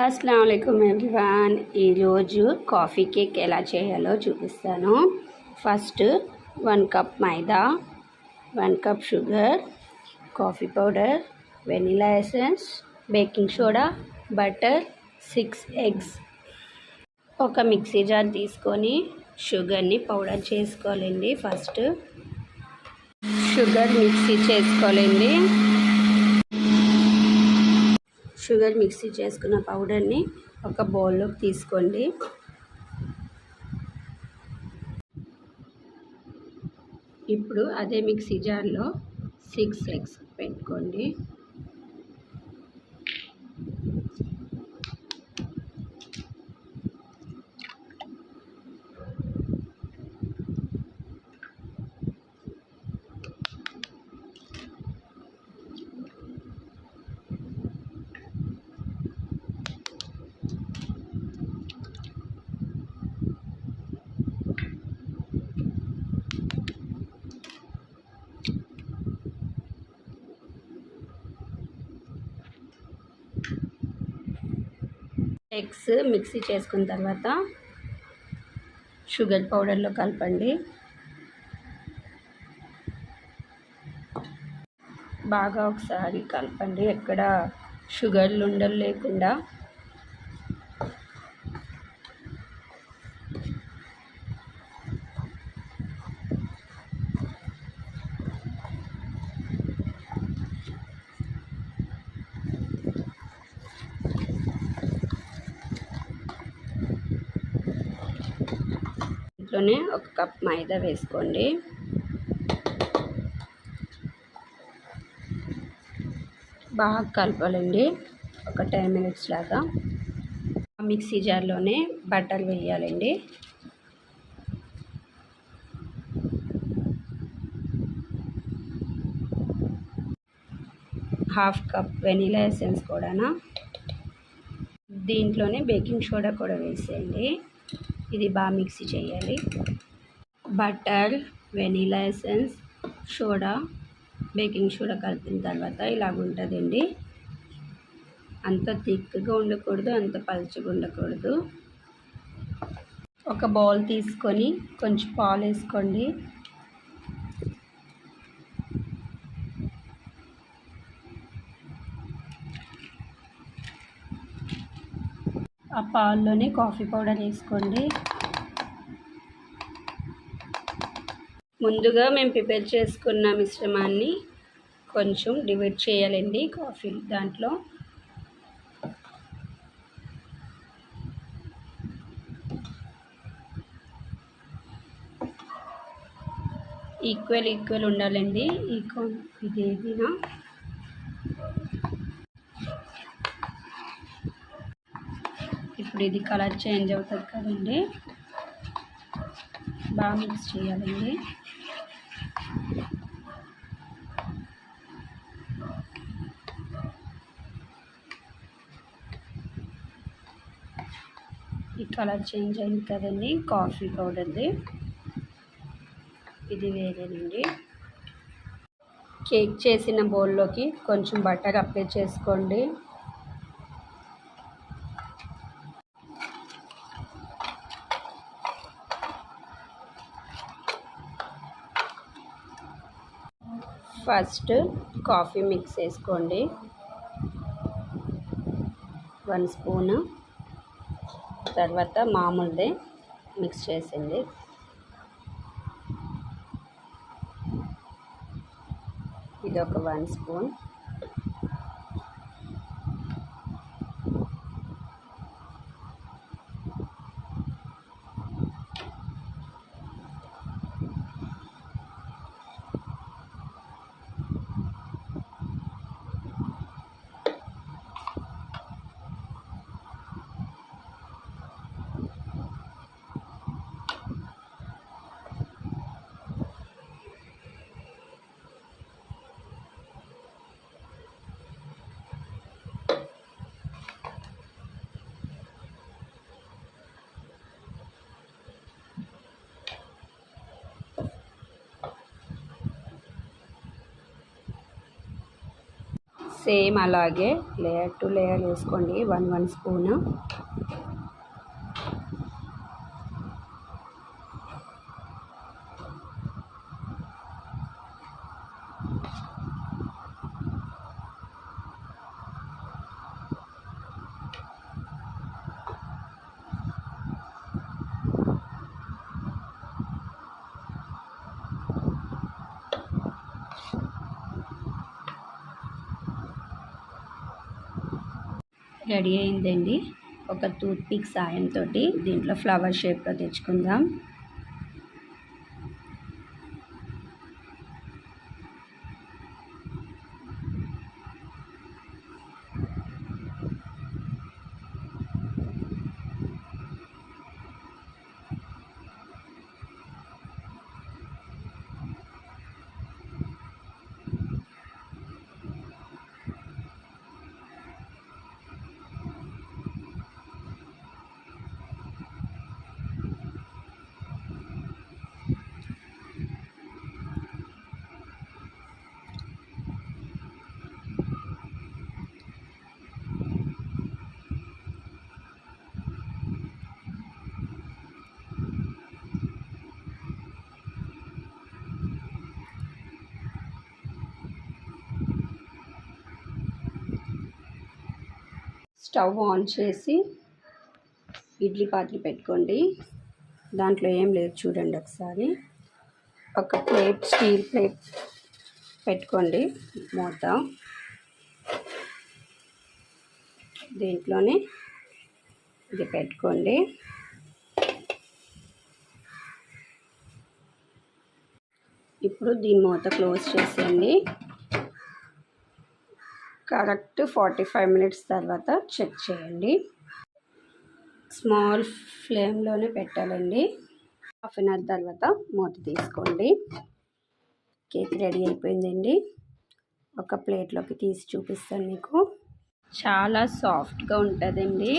అస్సలం వాలేకుమ్ ఎవ్రీవన్. ఈరోజు coffee cake ఎలా చేయాలో చూపిస్తాను. ఫస్ట్ 1 కప్ మైదా, 1 cup sugar, coffee powder, vanilla essence, baking soda, butter, 6 eggs. ఒక మిక్సీ జార్ తీసుకొని షుగర్ని పౌడర్ చేసుకోవాలండి. ఫస్ట్ షుగర్ మిక్సీ చేసుకోవాలండి. షుగర్ మిక్సీ చేసుకున్న పౌడర్ని ఒక బౌల్లోకి తీసుకోండి. ఇప్పుడు అదే మిక్సీ జార్లో 6 ఎగ్స్ పెట్టుకోండి. ఎగ్స్ మిక్సీ చేసుకున్న తర్వాత షుగర్ పౌడర్లో కలపండి. బాగా ఒకసారి కలపండి, ఎక్కడ షుగర్లు ఉండలు లేకుండా. ఇంట్లోనే 1 కప్ మైదా వేసుకోండి. బాగా కలపాలండి ఒక 10 మినిట్స్ లాగా. మిక్సీ జార్లోనే బటర్ వేయాలండి. హాఫ్ కప్ వెనిలా ఎసెన్స్ కూడా. దీంట్లోనే బేకింగ్ సోడా కూడా వేసేయండి. ఇది బాగా మిక్సీ చేయాలి. Butter, vanilla essence, soda, baking soda కలిపిన తర్వాత ఇలాగ ఉంటుందండి. అంత థిక్గా ఉండకూడదు, అంత పలుచగా ఉండకూడదు. ఒక బౌల్ తీసుకొని కొంచెం పాలు వేసుకోండి. ఆ పాల్లోనే కాఫీ పౌడర్ వేసుకోండి. ముందుగా మేము ప్రిపేర్ చేసుకున్న మిశ్రమాన్ని కొంచెం డివైడ్ చేయాలండి కాఫీ దాంట్లో. ఈక్వల్ ఉండాలండి. ఇదేదినా ఇప్పుడు ఇది కలర్ చేంజ్ అవుతుంది కదండి, బాగా మిక్స్ చేయాలండి. ఈ కలర్ చేంజ్ అయింది కదండి కాఫీ పౌడర్ది. ఇది వేరేనండి. కేక్ చేసిన బౌల్లోకి కొంచెం బటర్ అప్లై చేసుకోండి. ఫస్ట్ కాఫీ మిక్స్ వేసుకోండి, 1 స్పూను. తర్వాత మామూలుదే మిక్స్ చేసింది. ఇది ఒక 1 స్పూన్. సేమ్ అలాగే లేయర్ టు లేయర్ వేసుకోండి, 1 స్పూను. రెడీ అయిందండి. ఒక టూత్పిక్ సాయంతో దీంట్లో ఫ్లవర్ షేప్లో తెచ్చుకుందాం. స్టవ్ ఆన్ చేసి ఇడ్లీ పాత్ర పెట్టుకోండి. దాంట్లో ఏం లేదు చూడండి ఒకసారి. ఒక ప్లేట్, స్టీల్ ప్లేట్ పెట్టుకోండి. మూత దీంట్లోనే ఇది పెట్టుకోండి. ఇప్పుడు దీని మూత క్లోజ్ చేసేయండి. కరెక్ట్ 45 మినిట్స్ తర్వాత చెక్ చేయండి. స్మాల్ ఫ్లేమ్లోనే పెట్టాలండి. హాఫ్ అన్ అవర్ తర్వాత మూత తీసుకోండి. కేక్ రెడీ అయిపోయిందండి. ఒక ప్లేట్లోకి తీసి చూపిస్తాను మీకు. చాలా సాఫ్ట్గా ఉంటుందండి.